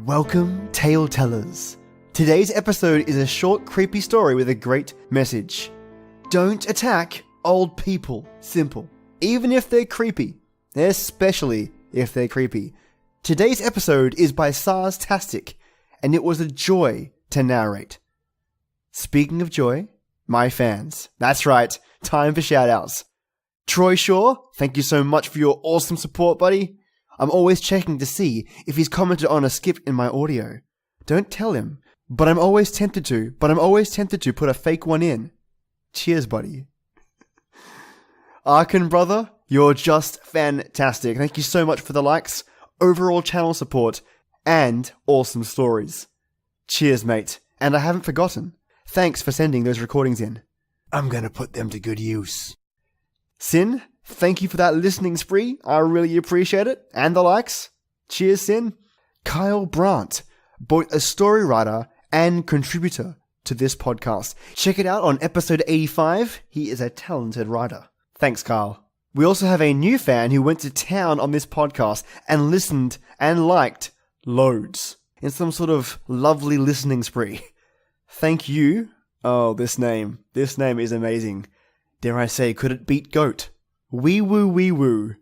Welcome, Tale Tellers. Today's episode is a short, creepy story with a great message. Don't attack old people. Simple. Even if they're creepy. Especially if they're creepy. Today's episode is by Sarstastic, and it was a joy to narrate. Speaking of joy, my fans. That's right, time for shoutouts. Troy Shaw, thank you so much for your awesome support, buddy. I'm always checking to see if he's commented on a skip in my audio. Don't tell him, but I'm always tempted to put a fake one in. Cheers, buddy. Arkin brother, you're just fantastic. Thank you so much for the likes, overall channel support, and awesome stories. Cheers, mate. And I haven't forgotten. Thanks for sending those recordings in. I'm gonna put them to good use. Sin, thank you for that listening spree. I really appreciate it. And the likes. Cheers, Sin. Kyle Brandt, both a story writer and contributor to this podcast. Check it out on episode 85. He is a talented writer. Thanks, Kyle. We also have a new fan who went to town on this podcast and listened and liked loads in some sort of lovely listening spree. Thank you. Oh, this name is amazing. Dare I say, could it beat GOAT? Wee woo wee woo.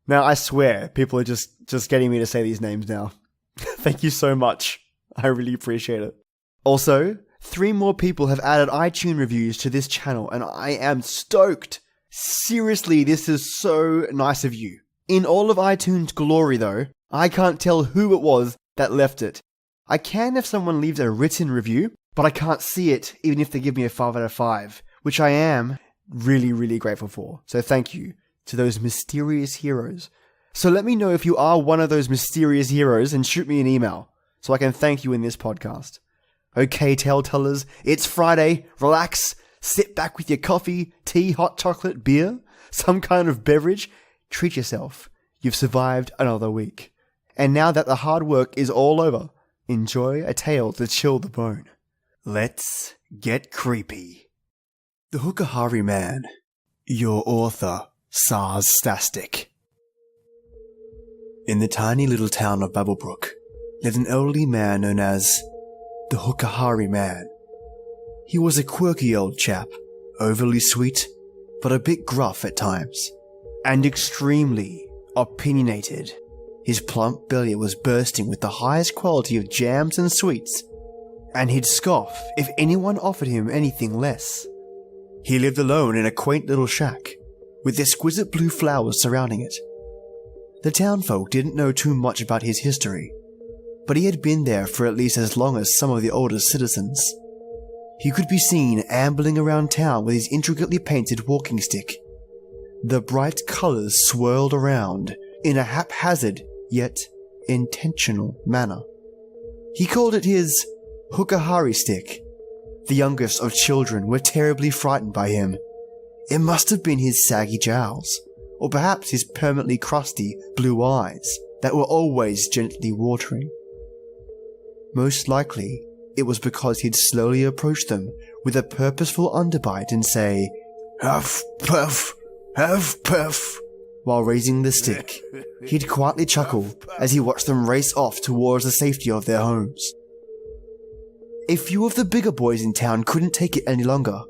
Now, I swear, people are just getting me to say these names now. Thank you so much. I really appreciate it. Also, 3 more people have added iTunes reviews to this channel, and I am stoked. Seriously, this is so nice of you. In all of iTunes glory, though, I can't tell who it was that left it. I can if someone leaves a written review, but I can't see it even if they give me a 5 out of 5, which I am really, really grateful for. So thank you to those mysterious heroes. So let me know if you are one of those mysterious heroes and shoot me an email so I can thank you in this podcast. Okay, Tale Tellers, it's Friday. Relax. Sit back with your coffee, tea, hot chocolate, beer, some kind of beverage. Treat yourself. You've survived another week. And now that the hard work is all over, enjoy a tale to chill the bone. Let's get creepy. The Hookahari Man. Your author, Sarstastic. In the tiny little town of Babblebrook lived an elderly man known as the Hookahari Man. He was a quirky old chap, overly sweet, but a bit gruff at times, and extremely opinionated. His plump belly was bursting with the highest quality of jams and sweets, and he'd scoff if anyone offered him anything less. He lived alone in a quaint little shack, with exquisite blue flowers surrounding it. The townfolk didn't know too much about his history, but he had been there for at least as long as some of the older citizens. He could be seen ambling around town with his intricately painted walking stick. The bright colors swirled around in a haphazard yet intentional manner. He called it his Hookahari stick. The youngest of children were terribly frightened by him. It must have been his saggy jowls, or perhaps his permanently crusty blue eyes that were always gently watering. Most likely, it was because he'd slowly approach them with a purposeful underbite and say, "Huff, puff, huff, puff," while raising the stick. He'd quietly chuckle as he watched them race off towards the safety of their homes. A few of the bigger boys in town couldn't take it any longer.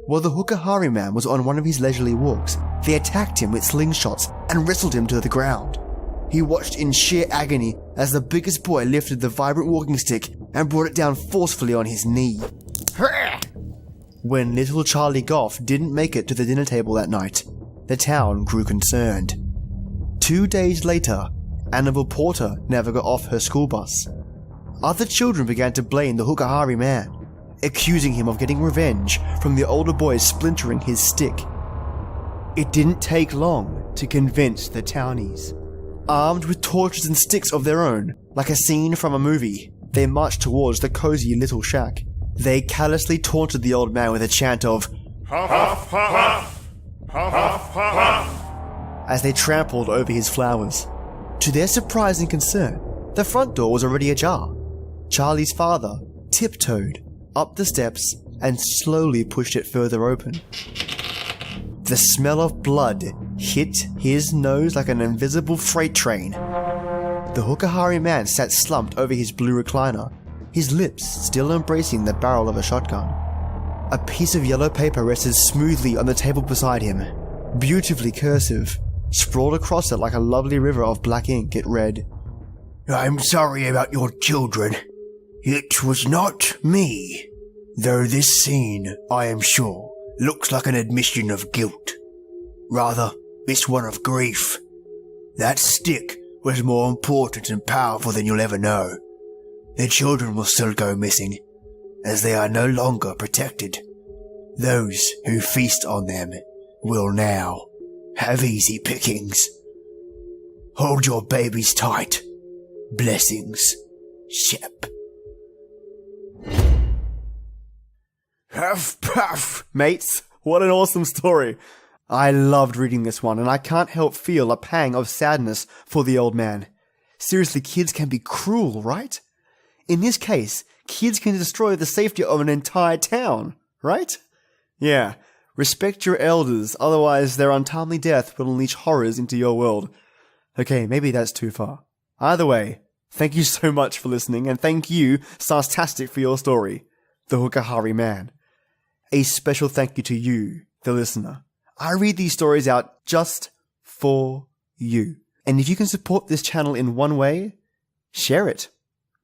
While the Hookahari Man was on one of his leisurely walks, they attacked him with slingshots and wrestled him to the ground. He watched in sheer agony as the biggest boy lifted the vibrant walking stick and brought it down forcefully on his knee. When little Charlie Goff didn't make it to the dinner table that night, the town grew concerned. 2 days later, Annabelle Porter never got off her school bus. Other children began to blame the Hookahari Man, accusing him of getting revenge from the older boys splintering his stick. It didn't take long to convince the townies. Armed with torches and sticks of their own, like a scene from a movie, they marched towards the cozy little shack. They callously taunted the old man with a chant of "Huff, huff, puff, huff, huff, puff," as they trampled over his flowers. To their surprise and concern, the front door was already ajar. Charlie's father tiptoed up the steps and slowly pushed it further open. The smell of blood hit his nose like an invisible freight train. The Hookahari Man sat slumped over his blue recliner, his lips still embracing the barrel of a shotgun. A piece of yellow paper rested smoothly on the table beside him, beautifully cursive. Sprawled across it like a lovely river of black ink, it read, "I'm sorry about your children. It was not me. Though this scene, I am sure, looks like an admission of guilt. Rather, it's one of grief. That stick was more important and powerful than you'll ever know. The children will still go missing, as they are no longer protected. Those who feast on them will now have easy pickings. Hold your babies tight. Blessings, Shep." Huff puff! Mates, what an awesome story. I loved reading this one, and I can't help feel a pang of sadness for the old man. Seriously, kids can be cruel, right? In this case, kids can destroy the safety of an entire town, right? Yeah, respect your elders, otherwise their untimely death will unleash horrors into your world. Okay, maybe that's too far. Either way, thank you so much for listening, and thank you, Sarstastic, for your story, The Hookahari Man. A special thank you to you, the listener. I read these stories out just for you. And if you can support this channel in one way, share it.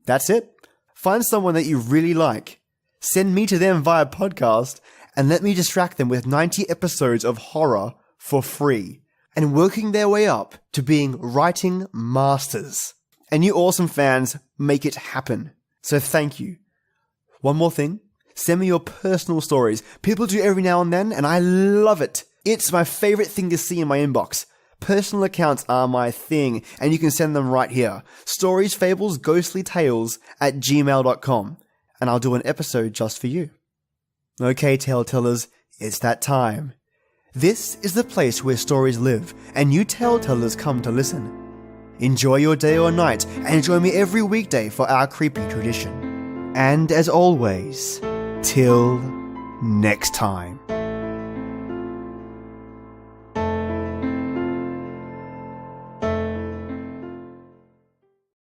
That's it. Find someone that you really like. Send me to them via podcast, and let me distract them with 90 episodes of horror for free, and working their way up to being writing masters. And you awesome fans make it happen. So thank you. One more thing. Send me your personal stories. People do every now and then, and I love it. It's my favorite thing to see in my inbox. Personal accounts are my thing, and you can send them right here. StoriesFablesGhostlyTales @gmail.com, and I'll do an episode just for you. Okay, tale tellers, it's that time. This is the place where stories live, and you tale tellers come to listen. Enjoy your day or night, and join me every weekday for our creepy tradition. And as always, till next time.